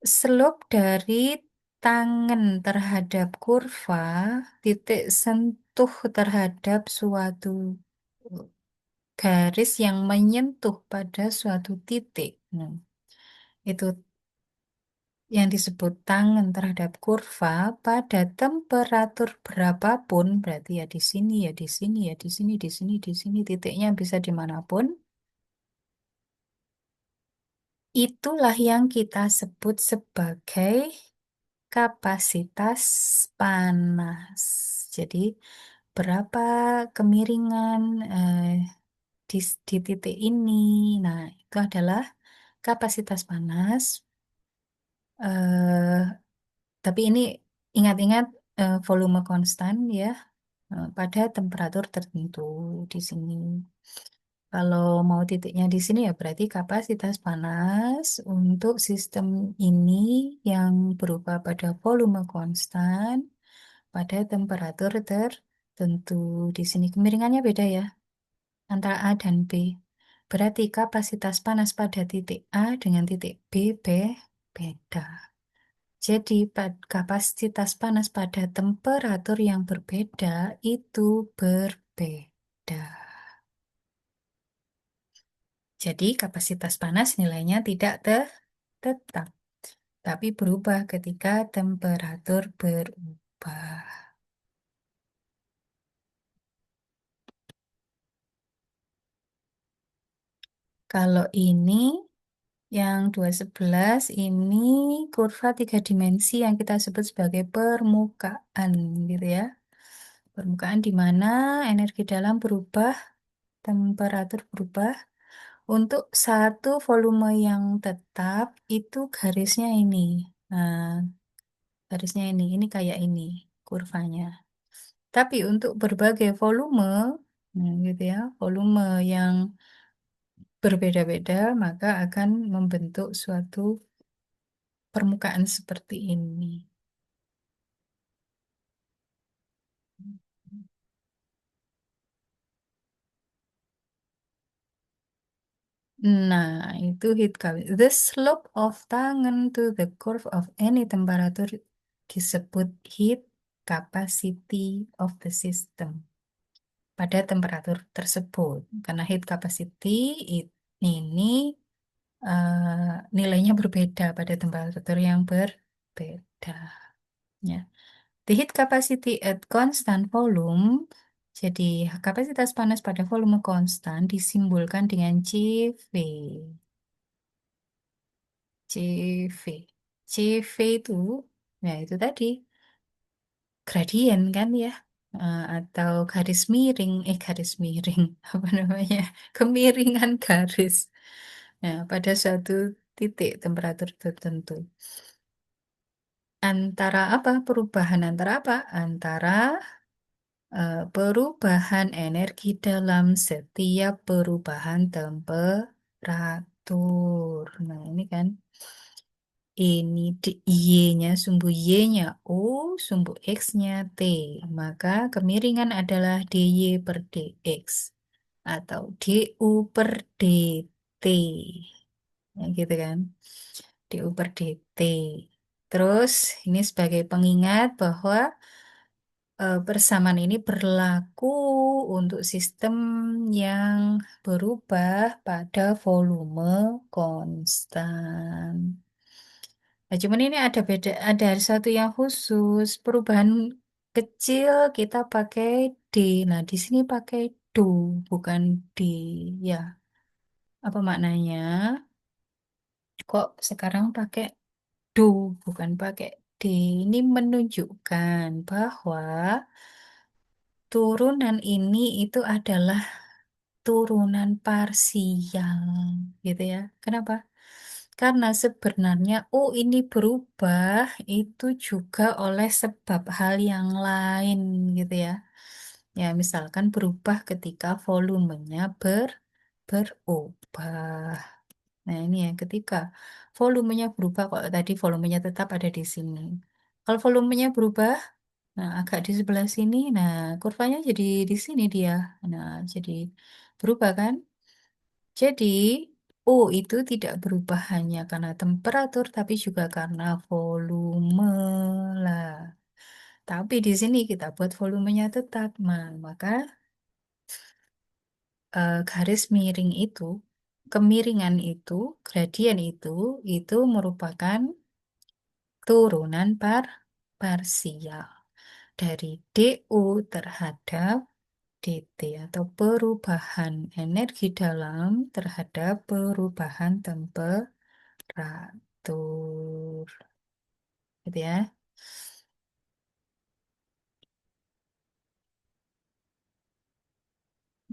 Slope dari tangan terhadap kurva, titik sentuh terhadap suatu garis yang menyentuh pada suatu titik. Nah, itu yang disebut tangan terhadap kurva pada temperatur berapapun, berarti ya di sini, ya di sini, ya di sini, di sini, di sini, titiknya bisa dimanapun. Itulah yang kita sebut sebagai kapasitas panas. Jadi, berapa kemiringan di, di titik ini. Nah, itu adalah kapasitas panas. eh tapi ini ingat-ingat volume konstan ya, pada temperatur tertentu di sini. Kalau mau titiknya di sini ya berarti kapasitas panas untuk sistem ini yang berupa pada volume konstan pada temperatur tertentu. Di sini kemiringannya beda ya antara A dan B. Berarti kapasitas panas pada titik A dengan titik B, beda. Jadi kapasitas panas pada temperatur yang berbeda itu berbeda. Jadi kapasitas panas nilainya tidak tetap, tapi berubah ketika temperatur berubah. Kalau ini yang 211 ini kurva tiga dimensi yang kita sebut sebagai permukaan gitu ya. Permukaan di mana energi dalam berubah, temperatur berubah. Untuk satu volume yang tetap itu garisnya ini. Nah, garisnya ini kayak ini kurvanya. Tapi untuk berbagai volume, nah gitu ya, volume yang berbeda-beda, maka akan membentuk suatu permukaan seperti ini. Nah, itu heat capacity. The slope of tangen to the curve of any temperature disebut heat capacity of the system pada temperatur tersebut. Karena heat capacity ini nilainya berbeda pada temperatur yang berbeda. Ya. The heat capacity at constant volume, jadi kapasitas panas pada volume konstan disimbolkan dengan CV. CV. CV itu, ya itu tadi, gradien kan ya. Atau garis miring, apa namanya, kemiringan garis. Nah, pada suatu titik temperatur tertentu. Antara apa? Perubahan antara apa? Antara perubahan energi dalam setiap perubahan temperatur. Nah, ini kan ini Y-nya, sumbu Y-nya U, sumbu X-nya T. Maka kemiringan adalah DY per DX atau DU per DT. Ya, gitu kan. DU per DT. Terus ini sebagai pengingat bahwa persamaan ini berlaku untuk sistem yang berubah pada volume konstan. Nah, cuman ini ada beda, ada satu yang khusus. Perubahan kecil kita pakai D. Nah, di sini pakai do, bukan D. Ya, apa maknanya? Kok sekarang pakai do, bukan pakai D? Ini menunjukkan bahwa turunan ini itu adalah turunan parsial, gitu ya. Kenapa? Karena sebenarnya ini berubah itu juga oleh sebab hal yang lain, gitu ya. Ya, misalkan berubah ketika volumenya berubah. Nah, ini ya, ketika volumenya berubah, kok tadi volumenya tetap ada di sini. Kalau volumenya berubah, nah, agak di sebelah sini. Nah, kurvanya jadi di sini dia. Nah, jadi berubah kan? Jadi, O itu tidak berubah hanya karena temperatur, tapi juga karena volume lah. Tapi di sini kita buat volumenya tetap. Nah, maka garis miring itu, kemiringan itu, gradien itu merupakan turunan parsial dari DU terhadap DT atau perubahan energi dalam terhadap perubahan temperatur. Gitu ya.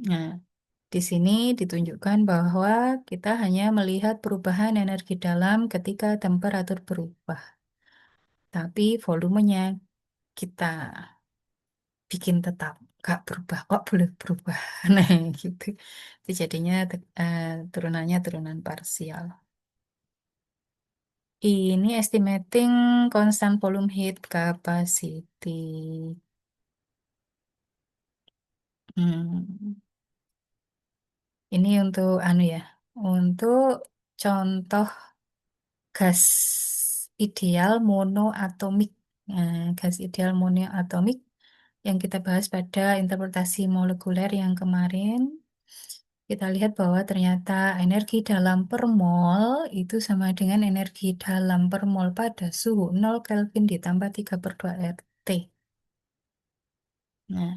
Nah, di sini ditunjukkan bahwa kita hanya melihat perubahan energi dalam ketika temperatur berubah. Tapi volumenya kita bikin tetap gak berubah. Kok boleh berubah? Nah, gitu. Itu jadinya turunannya turunan parsial. Ini estimating constant volume heat capacity. Hmm. Ini untuk anu ya, untuk contoh gas ideal monoatomik. Nah, gas ideal monoatomik yang kita bahas pada interpretasi molekuler yang kemarin, kita lihat bahwa ternyata energi dalam per mol itu sama dengan energi dalam per mol pada suhu 0 Kelvin ditambah 3 per 2 RT. Nah,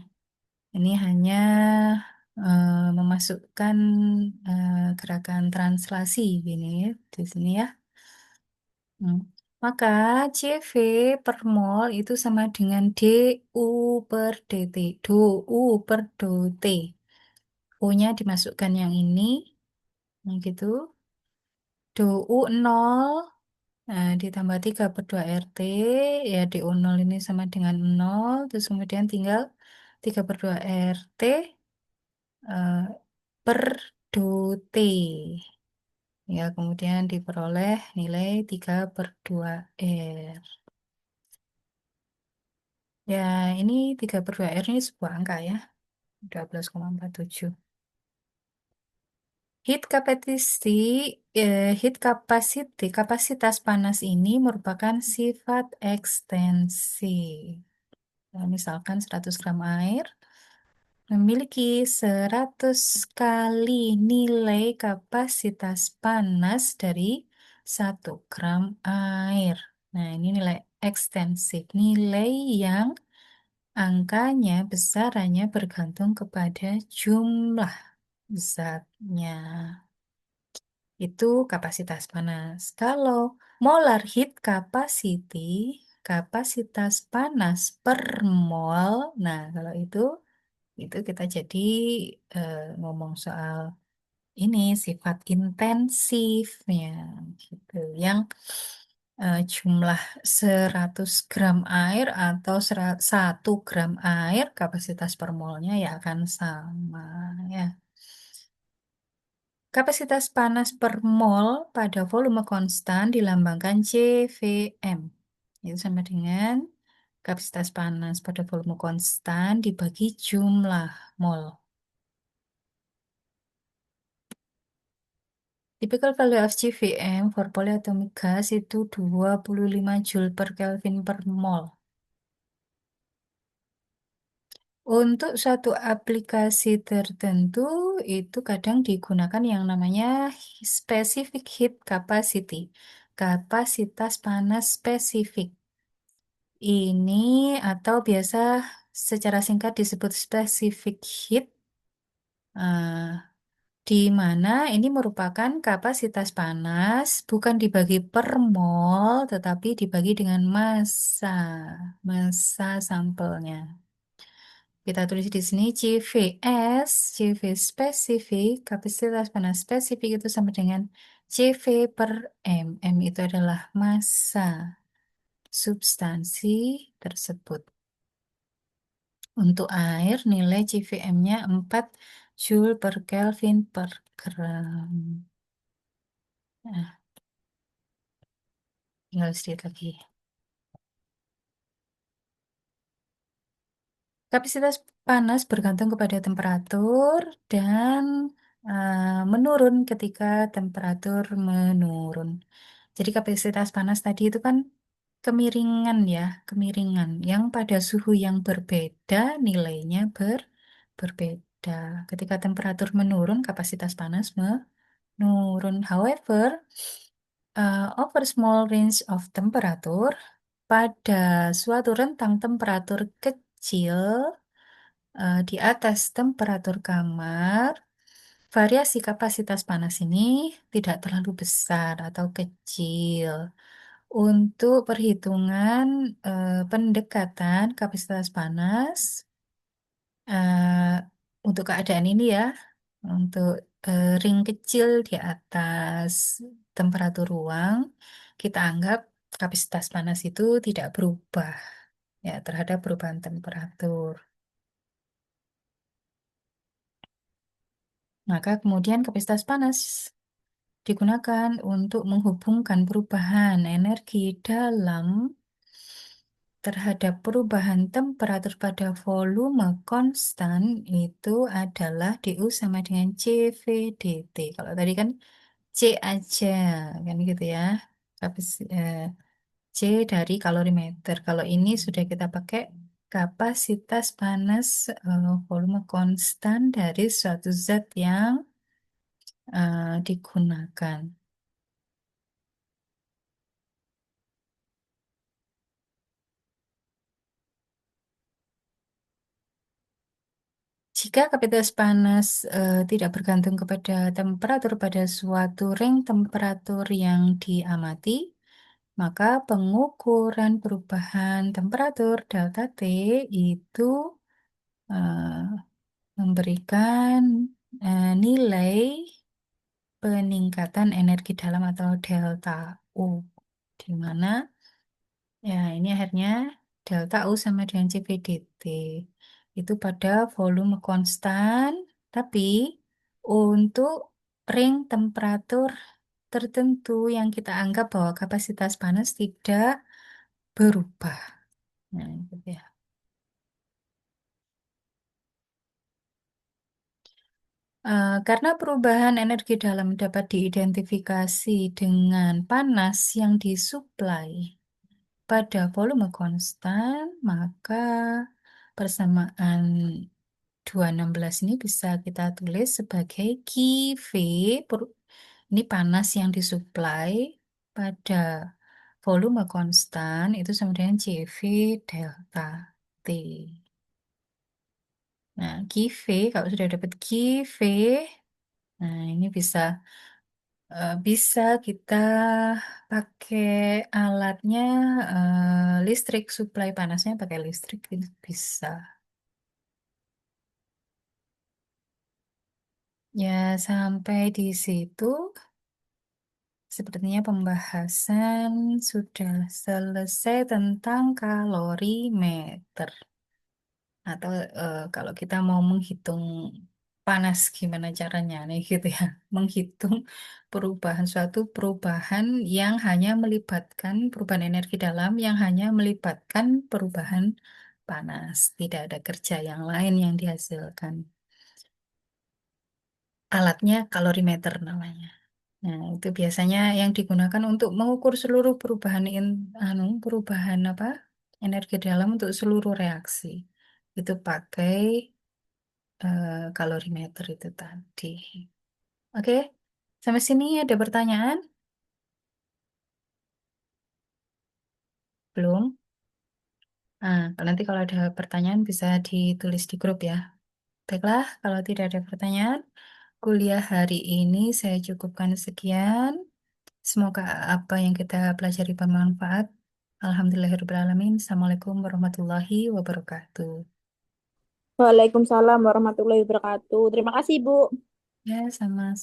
ini hanya memasukkan gerakan translasi gini di sini ya. Hmm. Maka CV per mol itu sama dengan DU per DT. DU per DT. U-nya dimasukkan yang ini, yang gitu. DU 0, nah, ditambah 3 per 2 RT, ya DU 0 ini sama dengan 0, terus kemudian tinggal 3 per 2 RT eh, per DT. Ya, kemudian diperoleh nilai 3 per 2 R. Ya, ini 3 per 2 R ini sebuah angka ya, 12,47. Kapasitas panas ini merupakan sifat ekstensi. Misalkan 100 gram air memiliki 100 kali nilai kapasitas panas dari 1 gram air. Nah, ini nilai ekstensif, nilai yang angkanya besarannya bergantung kepada jumlah zatnya. Itu kapasitas panas. Kalau molar heat capacity, kapasitas panas per mol, nah kalau itu kita jadi ngomong soal ini sifat intensifnya gitu. Yang jumlah 100 gram air atau 1 gram air kapasitas per molnya ya akan sama ya. Kapasitas panas per mol pada volume konstan dilambangkan CVM. Itu sama dengan kapasitas panas pada volume konstan dibagi jumlah mol. Typical value of CVM for polyatomic gas itu 25 Joule per Kelvin per mol. Untuk suatu aplikasi tertentu itu kadang digunakan yang namanya specific heat capacity, kapasitas panas spesifik. Ini atau biasa secara singkat disebut specific heat, di mana ini merupakan kapasitas panas bukan dibagi per mol, tetapi dibagi dengan massa sampelnya. Kita tulis di sini CVS, CV spesifik, kapasitas panas spesifik itu sama dengan CV per M. M itu adalah massa substansi tersebut. Untuk air, nilai CVM-nya 4 Joule per Kelvin per gram. Nah, tinggal sedikit lagi. Kapasitas panas bergantung kepada temperatur dan menurun ketika temperatur menurun. Jadi kapasitas panas tadi itu kan kemiringan ya, kemiringan yang pada suhu yang berbeda nilainya berbeda. Ketika temperatur menurun, kapasitas panas menurun. However, over small range of temperature pada suatu rentang temperatur kecil di atas temperatur kamar, variasi kapasitas panas ini tidak terlalu besar atau kecil. Untuk perhitungan pendekatan kapasitas panas, eh, untuk keadaan ini ya, untuk ring kecil di atas temperatur ruang, kita anggap kapasitas panas itu tidak berubah ya terhadap perubahan temperatur. Maka kemudian kapasitas panas digunakan untuk menghubungkan perubahan energi dalam terhadap perubahan temperatur pada volume konstan itu adalah DU sama dengan CVDT. Kalau tadi kan C aja, kan gitu ya. C dari kalorimeter. Kalau ini sudah kita pakai kapasitas panas volume konstan dari suatu zat yang digunakan. Jika kapasitas panas tidak bergantung kepada temperatur pada suatu range temperatur yang diamati, maka pengukuran perubahan temperatur delta T itu eh, memberikan nilai peningkatan energi dalam atau delta U, di mana ya ini akhirnya delta U sama dengan CVDT. Itu pada volume konstan, tapi untuk ring temperatur tertentu yang kita anggap bahwa kapasitas panas tidak berubah. Nah, gitu ya. Karena perubahan energi dalam dapat diidentifikasi dengan panas yang disuplai pada volume konstan, maka persamaan 216 ini bisa kita tulis sebagai QV, ini panas yang disuplai pada volume konstan, itu sama dengan CV delta T. Nah, QV, kalau sudah dapat QV, nah ini bisa kita pakai alatnya, listrik, suplai panasnya pakai listrik itu bisa. Ya, sampai di situ sepertinya pembahasan sudah selesai tentang kalorimeter. Atau kalau kita mau menghitung panas gimana caranya nih gitu ya. Menghitung suatu perubahan yang hanya melibatkan perubahan energi dalam yang hanya melibatkan perubahan panas. Tidak ada kerja yang lain yang dihasilkan. Alatnya kalorimeter namanya. Nah, itu biasanya yang digunakan untuk mengukur seluruh perubahan apa? Energi dalam untuk seluruh reaksi. Itu pakai kalorimeter itu tadi. Oke, sampai sini ada pertanyaan? Belum? Nanti kalau ada pertanyaan bisa ditulis di grup ya. Baiklah, kalau tidak ada pertanyaan, kuliah hari ini saya cukupkan sekian. Semoga apa yang kita pelajari bermanfaat. Alhamdulillahirrahmanirrahim. Assalamualaikum warahmatullahi wabarakatuh. Waalaikumsalam warahmatullahi wabarakatuh. Terima kasih, Bu. Ya, sama.